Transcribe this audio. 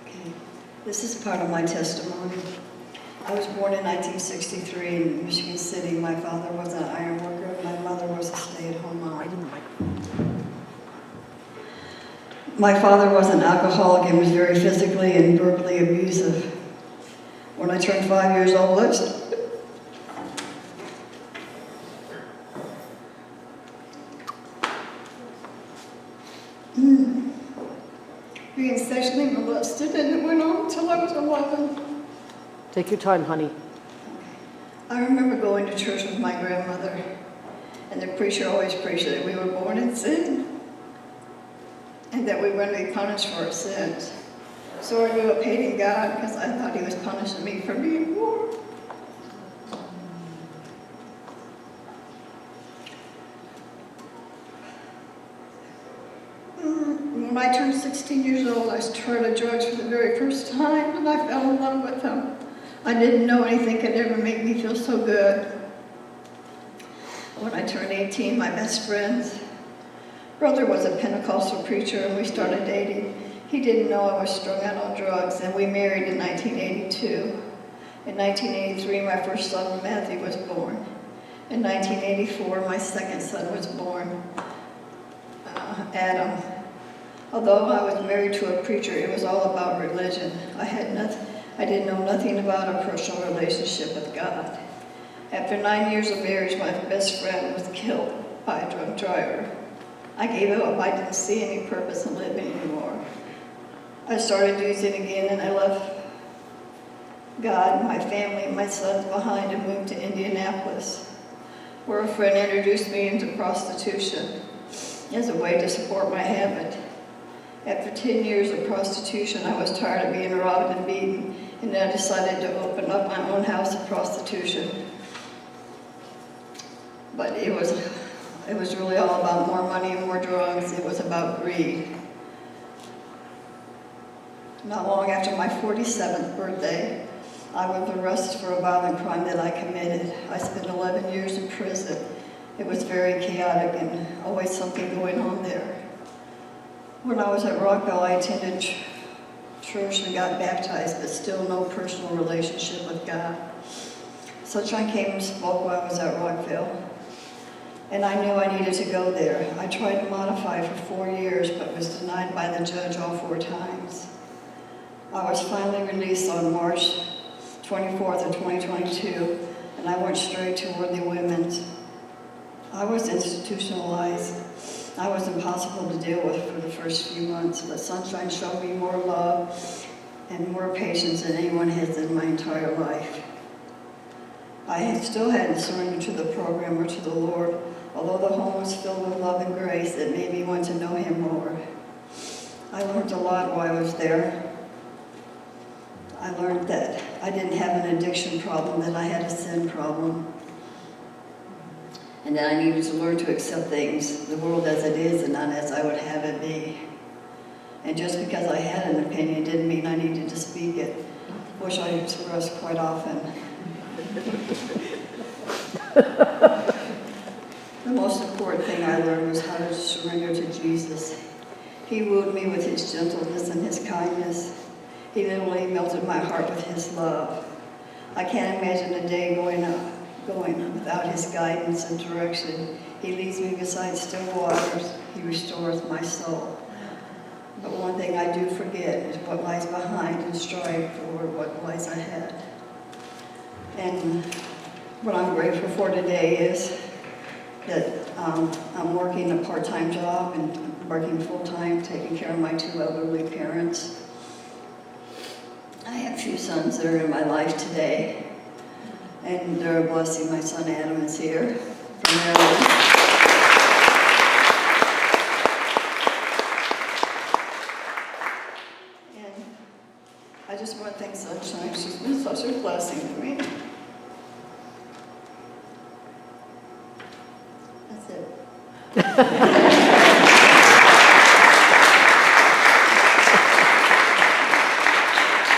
Okay. This is part of my testimony. I was born in 1963 in Michigan City. My father was an iron worker. My mother was a stay-at-home mom. Right in the microphone. My father was an alcoholic and was very physically and verbally abusive. When I turned 5 years old, being sexually molested, and it went on until I was 11. Take your time, honey. I remember going to church with my grandmother, and the preacher always preached that we were born in sin, and that we were going to be punished for our sins. So I grew up hating God because I thought He was punishing me for being born. When I turned 16 years old, I started drugs for the very first time, and I fell in love with them. I didn't know anything could ever make me feel so good. When I turned 18, my best friend's brother was a Pentecostal preacher, and we started dating. He didn't know I was strung out on drugs, and we married in 1982. In 1983, my first son, Matthew, was born. In 1984, my second son was born, Adam. Although I was married to a preacher, it was all about religion. I didn't know nothing about a personal relationship with God. After 9 years of marriage, my best friend was killed by a drunk driver. I gave up. I didn't see any purpose in living anymore. I started using again, and I left God, my family, and my sons behind and moved to Indianapolis, where a friend introduced me into prostitution as a way to support my habit. After 10 years of prostitution, I was tired of being robbed and beaten, and I decided to open up my own house of prostitution. But it was really all about more money and more drugs. It was about greed. Not long after my 47th birthday, I was arrested for a violent crime that I committed. I spent 11 years in prison. It was very chaotic and always something going on there. When I was at Rockville, I attended church and got baptized, but still no personal relationship with God. Sunshine came and spoke while I was at Rockville, and I knew I needed to go there. I tried to modify for 4 years, but was denied by the judge all 4 times. I was finally released on March 24th of 2022, and I went straight to Worthy Women's. I was institutionalized. I was impossible to deal with for the first few months, but Sunshine showed me more love and more patience than anyone has in my entire life. I still hadn't surrendered to the program or to the Lord, although the home was filled with love and grace that made me want to know Him more. I learned a lot while I was there. I learned that I didn't have an addiction problem, that I had a sin problem, and that I needed to learn to accept things, the world as it is and not as I would have it be. And just because I had an opinion didn't mean I needed to speak it, which I express quite often. The most important thing I learned was how to surrender to Jesus. He wooed me with His gentleness and His kindness. He literally melted my heart with His love. I can't imagine a day going without His guidance and direction. He leads me beside still waters. He restores my soul. But one thing I do forget is what lies behind and strive for what lies ahead. And what I'm grateful for today is that I'm working a part-time job and working full-time, taking care of my 2 elderly parents. I have 2 sons that are in my life today, and they're a blessing. My son Adam is here from Maryland. And I just want to thank Sunshine. She's been such a blessing to me. That's it.